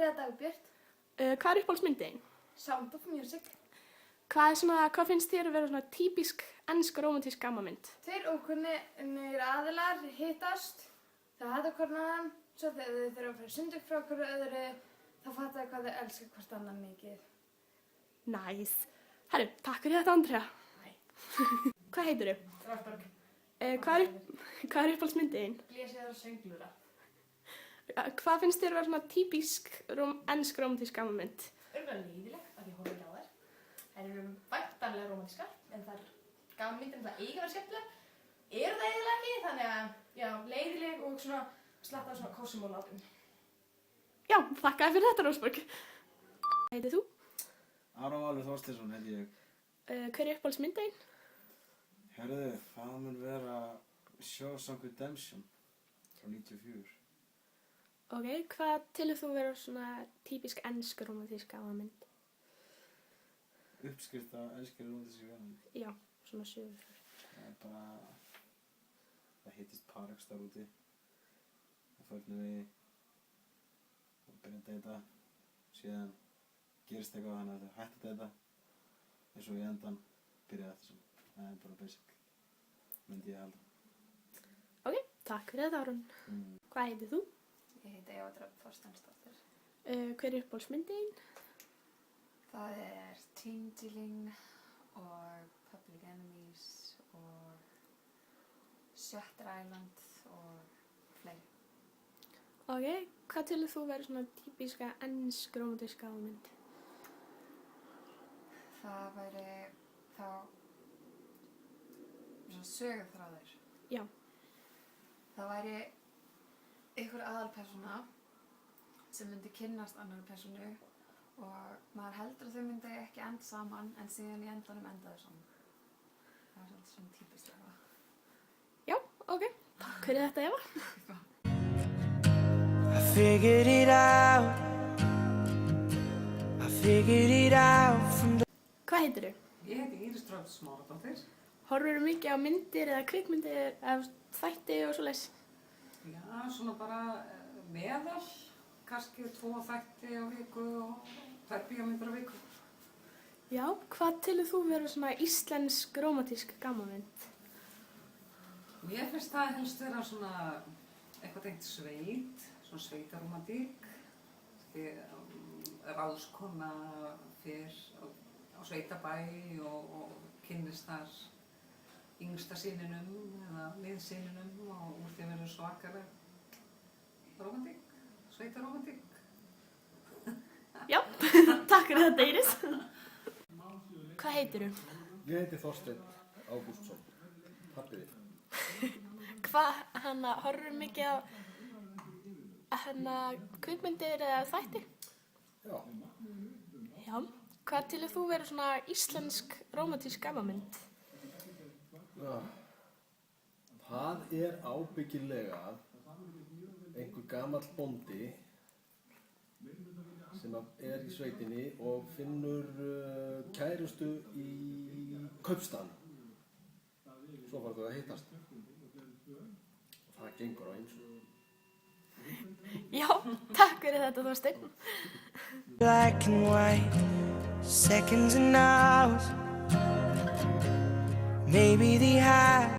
Andrea Dagbjört. Hvað uppáhaldsmyndin? Sound of Music. Hvað finnst þér að vera svona típisk ensk rómantísk gamanmynd? Tveir ókunnir aðilar hittast, það hata hvern annan, svo þegar þau þurfa að fara sundur frá hverju öðru, þá fatta þau hvað þau elska hvort annan mikið. Næs. Herru, takk fyrir þetta, Andrea. Hvað heitir þau? Rafberg. Hvað er uppáhaldsmyndin? Glésiðar og sönglura. Hvað finnst þér að vera svona típisk ensk rómantísk gamanmynd? Örgulega leiðileg, af því horfum ekki á þær. Þær eru væntanlega rómantískar, en þær gamanmyndir það eiga að vera skemmtilega. Eru það eiginlega ekki, þannig að, já, leiðileg og svona slatta af svona kósum og látum. Já, þakka fyrir þetta, Rósborg. Hvað heitir þú? Aron Valur Þorsteinsson heiti ég. Hver er uppáhaldsmyndin? Herðu, það mun vera Shawshank Redemption frá 94. Ok, hvað telur þú vera svona típisk ensk rómantísk gamanmynd? Uppskrift af enskri rómantískri gamanmynd. Já, svona sögur. Það er bara, það hittist par einhvers staðar úti á förnum vegi og byrja að deyta, síðan gerist eitthvað þannig að þau hætti að deyta eins og í endan byrjaði eftir svona. Það er bara basic, myndi ég halda. Ok, takk fyrir þetta, Aron. Hvað heitir þú? Ég heiti Eva Dröfn Þorsteinsdóttir. Hver er uppáhaldsmyndin? Það er Changeling og Public Enemies og Shutter Island og fleiri. Ok, hvað telur þú vera svona típiska ensk rómantísk gamanmynd? Það væri þá svona söguþráður. Já. Það væri einhver aðalpersóna sem myndi kynnast annarri persónu og maður heldur að þau myndi ekki enda saman en síðan í endanum enda þau saman. Það er svolítið svona típist Eva. Já, ok. Takk fyrir þetta, Eva. I figured it out. I figured it out from the... Hvað heitir þú? Ég heiti Íris Dröfn Smáradóttir. Horfirðu mikið á myndir eða kvikmyndir eða þætti og svoleiðis? Já, svona bara meðal, kannski 2 þætti á viku og 2 bíómyndir á viku. Já, hvað telur þú vera svona íslensk rómantísk gamanmynd? Mér finnst það helst vera svona eitthvað tengt sveit, svona sveitarómantík. Ráðskona fyrr á sveitabæ og kynnist þar yngsta syninum eða miðsyninum og úr því verður svakaleg rómantík, sveitarómantík. Já, takk fyrir þetta, Íris. Hvað heitir þú? Ég heiti Þorsteinn Ágústsson, pabbi þinn. Hvað, horfirðu mikið á kvikmyndir eða þætti? Já, Já. Hvað telur þú vera svona íslensk rómantísk gamanmynd? það er ábyggilega einhver gamall bóndi sem er í sveitinni og finnur kærustu í kaupstaðnum. Svo fara þau að hittast. Og það gengur á ýmsu. Já, takk fyrir þetta, Þorsteinn. Black and white, seconds and hours. Maybe the high